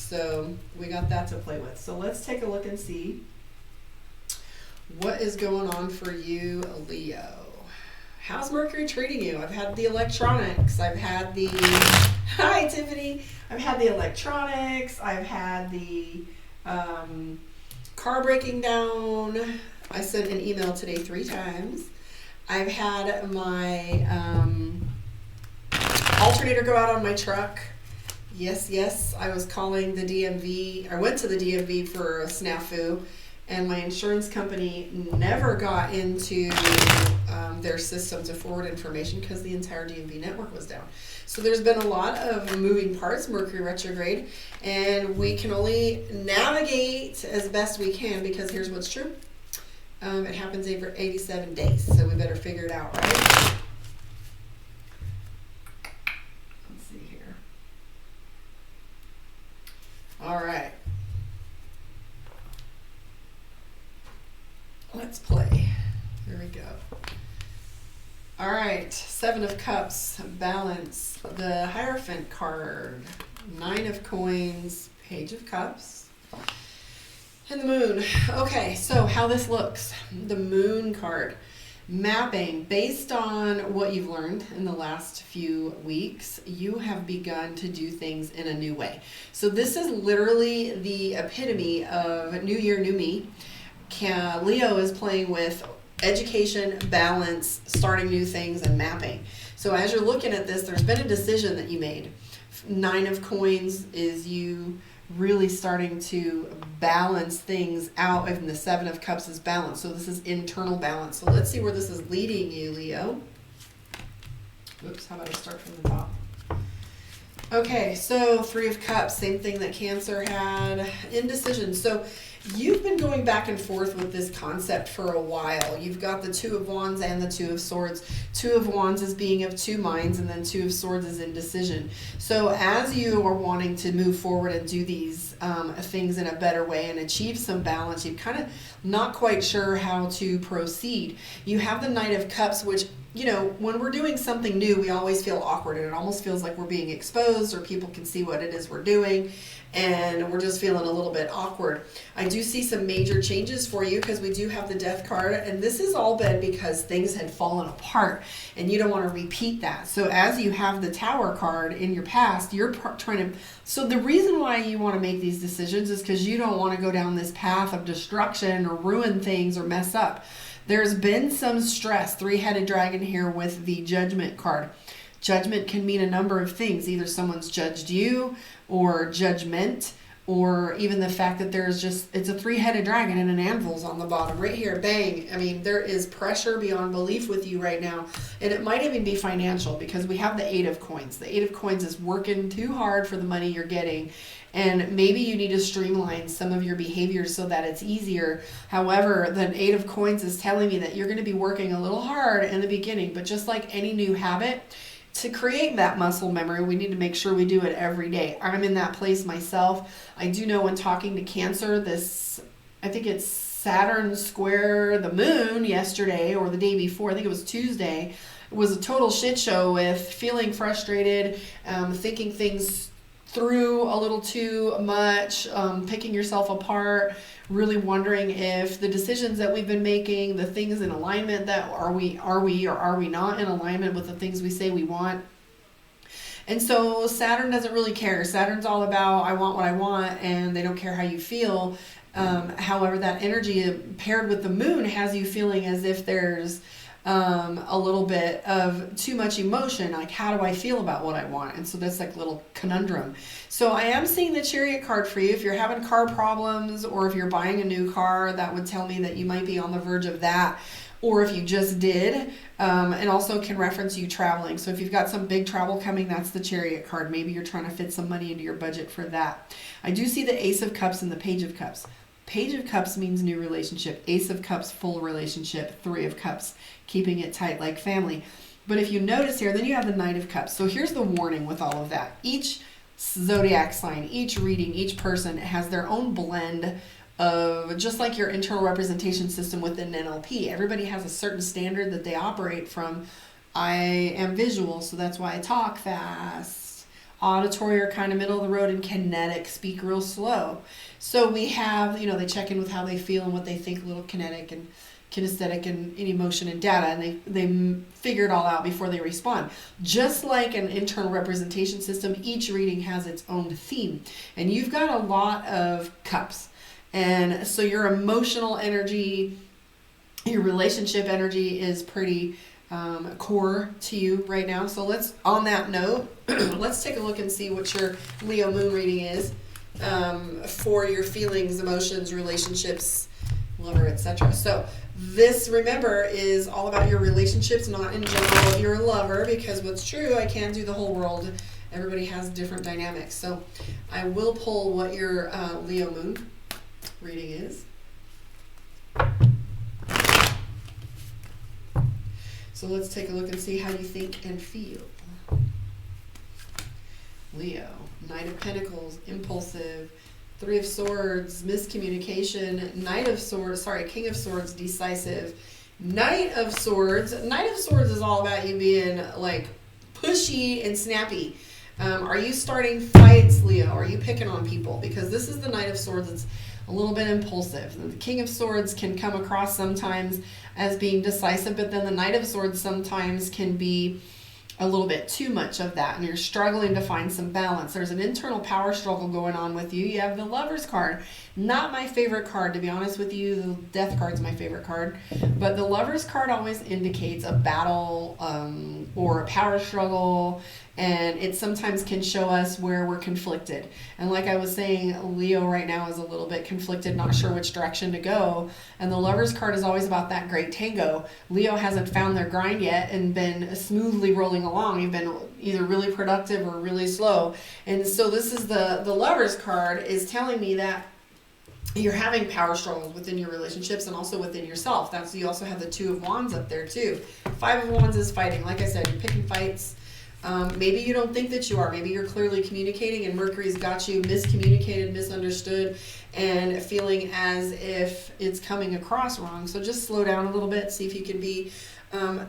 So we got that to play with. So let's take a look and see what is going on for you, Leo. How's Mercury treating you? I've had the electronics. I've had the... Hi, Tiffany. I've had the electronics. I've had the car breaking down. I sent an email today 3 times. I've had my alternator go out on my truck. Yes. I was calling the DMV. I went to the DMV for a snafu, and my insurance company never got into their system to forward information because the entire DMV network was down. So there's been a lot of moving parts, Mercury retrograde, and we can only navigate as best we can because here's what's true. It happens over 87 days, so we better figure it out, right? Let's see here. All right. Let's play. Here we go. All right, 7 of Cups, balance, the Hierophant card, 9 of Coins, Page of Cups, and the Moon. Okay, so how this looks. The Moon card, mapping. Based on what you've learned in the last few weeks, you have begun to do things in a new way. So this is literally the epitome of New Year, New Me. Leo is playing with education, balance, starting new things, and mapping. So as you're looking at this, there's been a decision that you made. 9 of Coins is you really starting to balance things out, and the 7 of Cups is balance. So this is internal balance. So let's see where this is leading you, Leo. Oops, how about I start from the top? Okay, so 3 of Cups, same thing that Cancer had, indecision. So you've been going back and forth with this concept for a while. You've got the 2 of Wands and the 2 of Swords. 2 of Wands is being of 2 minds, and then 2 of Swords is indecision. So as you are wanting to move forward and do these things in a better way and achieve some balance, you're kind of not quite sure how to proceed. You have the Knight of Cups, which, you know, when we're doing something new, we always feel awkward, and it almost feels like we're being exposed, or people can see what it is we're doing, and we're just feeling a little bit awkward. I do see some major changes for you because we do have the Death card, and this has all been because things had fallen apart, and you don't want to repeat that. So as you have the Tower card in your past, you're trying to... So the reason why you want to make these decisions is because you don't want to go down this path of destruction or ruin things or mess up. There's been some stress, 3-headed dragon here with the Judgment card. Judgment can mean a number of things. Either someone's judged you, or judgment, or even the fact that there's just, it's a 3-headed dragon and an anvil's on the bottom right here, bang. I mean, there is pressure beyond belief with you right now, and it might even be financial because we have the 8 of Coins. The 8 of Coins is working too hard for the money you're getting, and maybe you need to streamline some of your behaviors so that it's easier. However, the 8 of Coins is telling me that you're going to be working a little hard in the beginning, but just like any new habit, to create that muscle memory, we need to make sure we do it every day. I'm in that place myself. I do know when talking to Cancer, this, I think it's Saturn square the moon yesterday or the day before, I think it was Tuesday, it was a total shit show with feeling frustrated, thinking things through a little too much, picking yourself apart, really wondering if the decisions that we've been making, the things in alignment, that are we or are we not in alignment with the things we say we want. And so Saturn doesn't really care. Saturn's all about I want what I want, and they don't care how you feel. However, that energy paired with the moon has you feeling as if there's a little bit of too much emotion, like how do I feel about what I want? And so that's like a little conundrum. So I am seeing the Chariot card for you. If you're having car problems, or if you're buying a new car, that would tell me that you might be on the verge of that, or if you just did, and also can reference you traveling. So if you've got some big travel coming, that's the Chariot card. Maybe you're trying to fit some money into your budget for that. I do see the Ace of Cups and the Page of Cups. Page of Cups means new relationship. Ace of Cups, full relationship. 3 of Cups, keeping it tight like family. But if you notice here, then you have the Knight of Cups. So here's the warning with all of that. Each zodiac sign, each reading, each person has their own blend of, just like your internal representation system within NLP. Everybody has a certain standard that they operate from. I am visual, so that's why I talk fast. Auditory are kind of middle of the road, and kinetic speak real slow. So we have, they check in with how they feel and what they think, a little kinetic and kinesthetic and emotion and data, and they figure it all out before they respond. Just like an internal representation system, each reading has its own theme. And you've got a lot of cups. And so your emotional energy, your relationship energy is pretty core to you right now. So on that note, let's take a look and see what your Leo moon reading is for your feelings, emotions, relationships, lover, etc. So this, remember, is all about your relationships, not in general your lover, because what's true, I can't do the whole world. Everybody has different dynamics. So I will pull what your Leo moon reading is. So let's take a look and see how you think and feel. Leo, Knight of Pentacles, impulsive. Three of Swords, miscommunication. King of Swords, decisive. Knight of Swords. Knight of Swords is all about you being like pushy and snappy. Are you starting fights, Leo? Are you picking on people? Because this is the Knight of Swords. It's a little bit impulsive. The King of Swords can come across sometimes as being decisive, but then the Knight of Swords sometimes can be a little bit too much of that, and you're struggling to find some balance. There's an internal power struggle going on with you. You have the Lover's card. Not my favorite card, to be honest with you. The Death card's my favorite card. But the Lover's card always indicates a battle or a power struggle, and it sometimes can show us where we're conflicted. And like I was saying, Leo right now is a little bit conflicted, not sure which direction to go. And the Lover's card is always about that great tango. Leo hasn't found their grind yet and been smoothly rolling along. You've been either really productive or really slow. And so this is the Lover's card is telling me that you're having power struggles within your relationships and also within yourself. You also have the Two of Wands up there too. Five of Wands is fighting. Like I said, you're picking fights. Maybe you don't think that you are. Maybe you're clearly communicating and Mercury's got you miscommunicated, misunderstood, and feeling as if it's coming across wrong. So just slow down a little bit. See if you can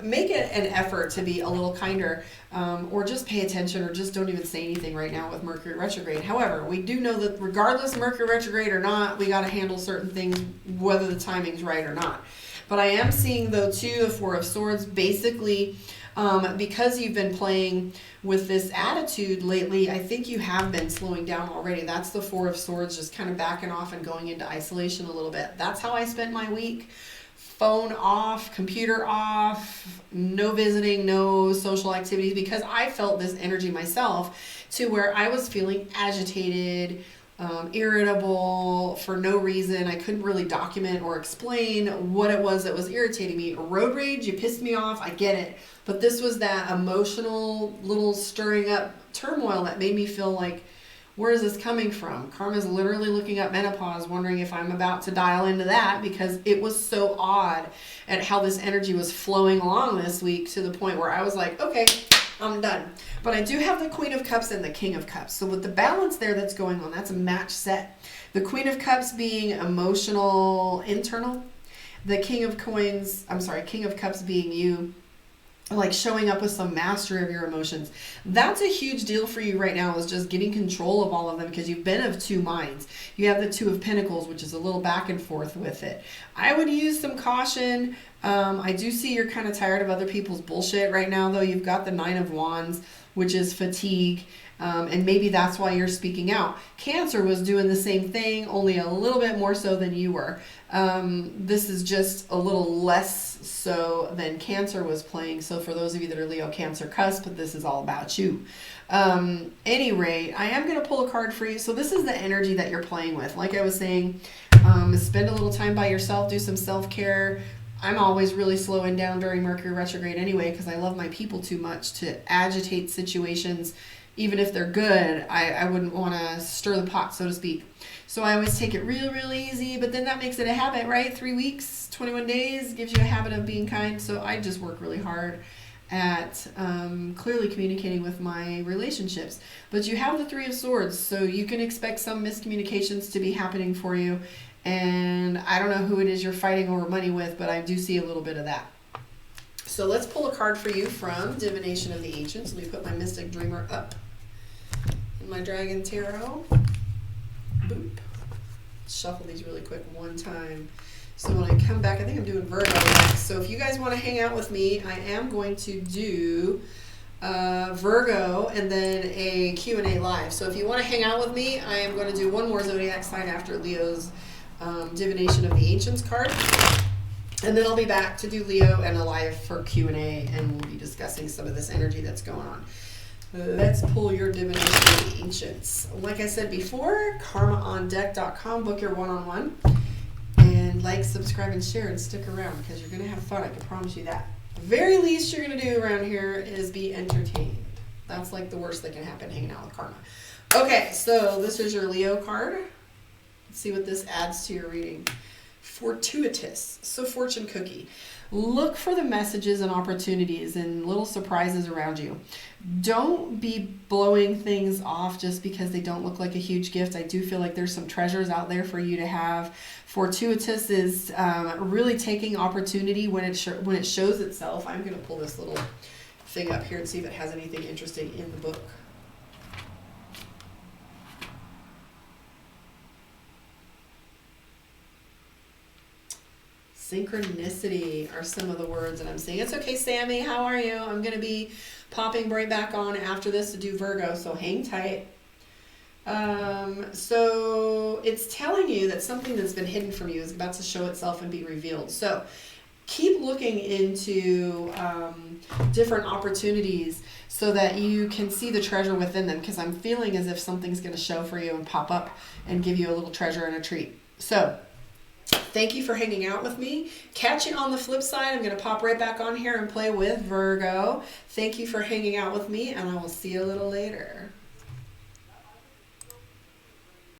make it an effort to be a little kinder, or just pay attention, or just don't even say anything right now with Mercury retrograde. However, we do know that regardless of Mercury retrograde or not, we got to handle certain things whether the timing's right or not. But I am seeing, though, too, the Four of Swords, basically because you've been playing with this attitude lately, I think you have been slowing down already. That's the Four of Swords, just kind of backing off and going into isolation a little bit. That's how I spent my week. Phone off, computer off, no visiting, no social activities, because I felt this energy myself to where I was feeling agitated, irritable for no reason. I couldn't really document or explain what it was that was irritating me. Road rage, you pissed me off, I get it. But this was that emotional little stirring up turmoil that made me feel like, where is this coming from? Karma's literally looking up menopause, wondering if I'm about to dial into that, because it was so odd at how this energy was flowing along this week to the point where I was like, okay, I'm done. But I do have the Queen of Cups and the King of Cups. So with the balance there that's going on, that's a match set. The Queen of Cups being emotional, internal. The King of Cups being you, like showing up with some mastery of your emotions. That's a huge deal for you right now, is just getting control of all of them, because you've been of two minds. You have the Two of Pentacles, which is a little back and forth with it. I would use some caution. I do see you're kind of tired of other people's bullshit right now, though. You've got the Nine of Wands, which is fatigue. And maybe that's why you're speaking out. Cancer was doing the same thing, only a little bit more so than you were. This is just a little less so than Cancer was playing. So for those of you that are Leo Cancer cusp, this is all about you. Any rate, I am going to pull a card for you. So this is the energy that you're playing with. Like I was saying, spend a little time by yourself, do some self-care. I'm always really slowing down during Mercury retrograde anyway, because I love my people too much to agitate situations. Even if they're good, I wouldn't want to stir the pot, so to speak. So I always take it real easy, but then that makes it a habit, right? 3 weeks, 21 days gives you a habit of being kind. So I just work really hard at clearly communicating with my relationships. But you have the Three of Swords, so you can expect some miscommunications to be happening for you. And I don't know who it is you're fighting over money with, but I do see a little bit of that. So let's pull a card for you from Divination of the Ancients. Let me put my Mystic Dreamer up. my Dragon Tarot. Boop. Shuffle these really quick one time. So when I come back, I think I'm doing Virgo next. So if you guys want to hang out with me, I am going to do Virgo and then a Q&A live. So if you want to hang out with me, I am going to do one more zodiac sign after Leo's Divination of the Ancients card. And then I'll be back to do Leo and a live for Q&A, and we'll be discussing some of this energy that's going on. Let's pull your Divination of the Ancients. Like I said before, karmaondeck.com, book your one-on-one. And like, subscribe, and share, and stick around because you're going to have fun. I can promise you that. The very least you're going to do around here is be entertained. That's like the worst that can happen hanging out with karma. Okay, so this is your Leo card. Let's see what this adds to your reading. Fortuitous, so fortune cookie. Look for the messages and opportunities and little surprises around you. Don't be blowing things off just because they don't look like a huge gift. I do feel like there's some treasures out there for you to have. Fortuitous is really taking opportunity when it shows itself. I'm going to pull this little thing up here and see if it has anything interesting in the book. Synchronicity are some of the words that I'm seeing. It's okay, Sammy. How are you? I'm going to be popping right back on after this to do Virgo, so hang tight. So it's telling you that something that's been hidden from you is about to show itself and be revealed. So keep looking into different opportunities so that you can see the treasure within them, because I'm feeling as if something's going to show for you and pop up and give you a little treasure and a treat. So thank you for hanging out with me. Catch you on the flip side. I'm going to pop right back on here and play with Virgo. Thank you for hanging out with me, and I will see you a little later.